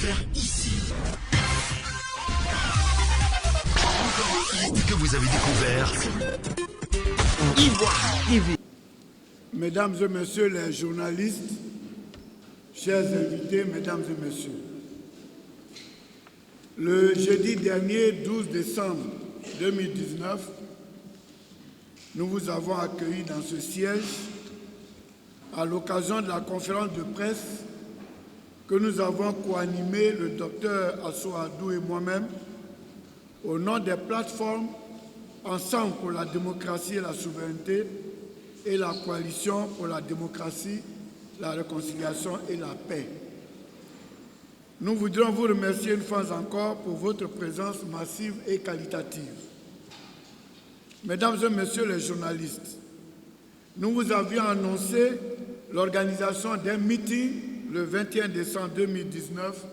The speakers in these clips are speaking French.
découvert ici. Que vous avez découvert Ivoire TV. Mesdames et messieurs les journalistes, chers invités, mesdames et messieurs, le jeudi dernier, 12 décembre 2019, nous vous avons accueillis dans ce siège à l'occasion de la conférence de presse que nous avons co-animée, le docteur Assou Adou et moi-même, au nom des plateformes Ensemble pour la démocratie et la souveraineté et la coalition pour la démocratie, la réconciliation et la paix. Nous voudrions vous remercier une fois encore pour votre présence massive et qualitative. Mesdames et messieurs les journalistes, nous vous avions annoncé l'organisation d'un meeting le 21 décembre 2019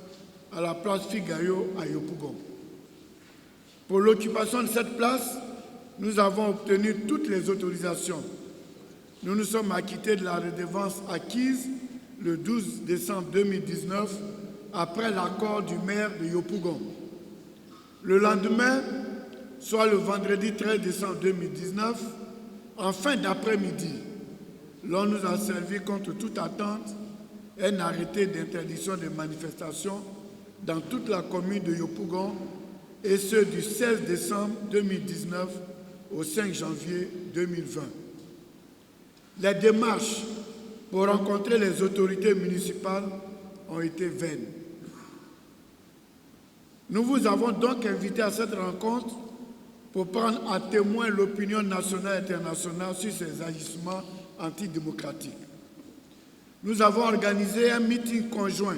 à la place Figayo à Yopougon. Pour l'occupation de cette place, nous avons obtenu toutes les autorisations. Nous nous sommes acquittés de la redevance acquise le 12 décembre 2019 après l'accord du maire de Yopougon. Le lendemain, soit le vendredi 13 décembre 2019, en fin d'après-midi, l'on nous a servi contre toute attente un arrêté d'interdiction des manifestations dans toute la commune de Yopougon et ce du 16 décembre 2019 au 5 janvier 2020. Les démarches pour rencontrer les autorités municipales ont été vaines. Nous vous avons donc invité à cette rencontre pour prendre à témoin l'opinion nationale et internationale sur ces agissements antidémocratiques. Nous avons organisé un meeting conjoint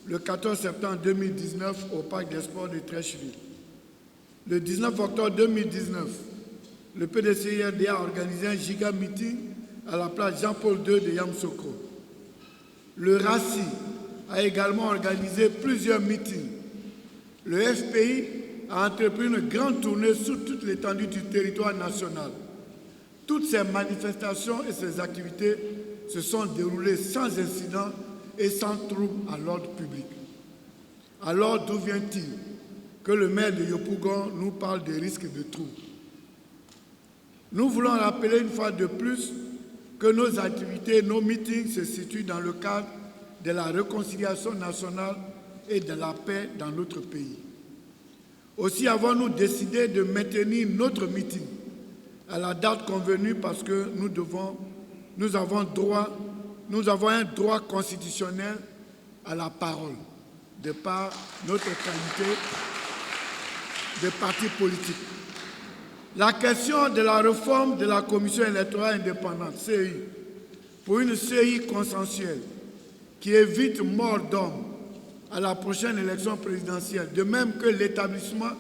le 14 septembre 2019 au Parc des Sports de Treichville. Le 19 octobre 2019, le PDCIRD a organisé un giga-meeting à la place Jean-Paul II de Yamoussoukro. Le RACI a également organisé plusieurs meetings. Le FPI a entrepris une grande tournée sur toute l'étendue du territoire national. Toutes ces manifestations et ces activités se sont déroulées sans incident et sans trouble à l'ordre public. Alors d'où vient-il que le maire de Yopougon nous parle des risques de troubles? Nous voulons rappeler une fois de plus que nos activités, nos meetings se situent dans le cadre de la réconciliation nationale et de la paix dans notre pays. Aussi avons-nous décidé de maintenir notre meeting à la date convenue parce que nous avons un droit constitutionnel à la parole de par notre qualité de parti politique. La question de la réforme de la Commission électorale indépendante, CEI, pour une CEI consensuelle qui évite mort d'homme à la prochaine élection présidentielle, de même que l'établissement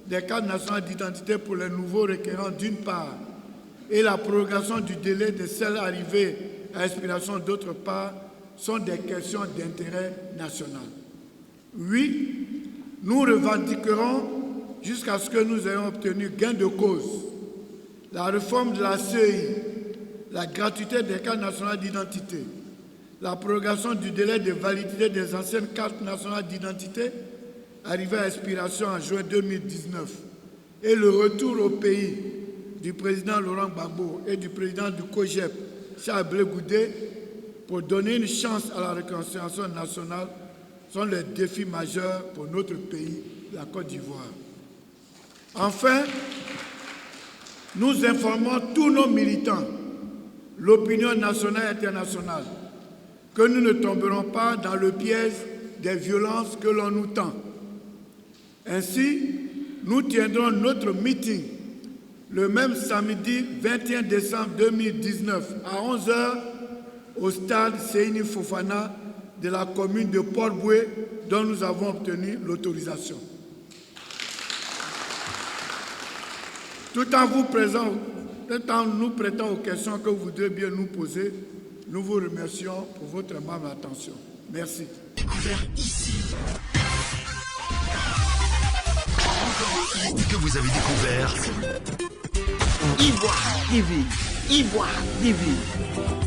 des cartes nationales d'identité pour les nouveaux requérants d'une part et la prorogation du délai de celles arrivées à expiration d'autre part sont des questions d'intérêt national. Oui, nous revendiquerons jusqu'à ce que nous ayons obtenu gain de cause la réforme de la CEI, la gratuité des cartes nationales d'identité, la prorogation du délai de validité des anciennes cartes nationales d'identité arrivées à expiration en juin 2019 et le retour au pays du président Laurent Gbagbo et du président du COJEP, Charles Blé Goudé, pour donner une chance à la réconciliation nationale sont les défis majeurs pour notre pays, la Côte d'Ivoire. Enfin, nous informons tous nos militants, l'opinion nationale et internationale, que nous ne tomberons pas dans le piège des violences que l'on nous tend. Ainsi, nous tiendrons notre meeting le même samedi 21 décembre 2019 à 11h au stade Seyni Fofana de la commune de Port-Boué dont nous avons obtenu l'autorisation. Tout en nous prêtant aux questions que vous voudrez bien nous poser, nous vous remercions pour votre aimable attention. Merci. Découvert ici. Que vous avez découvert Ivoire TV. Ivoire TV.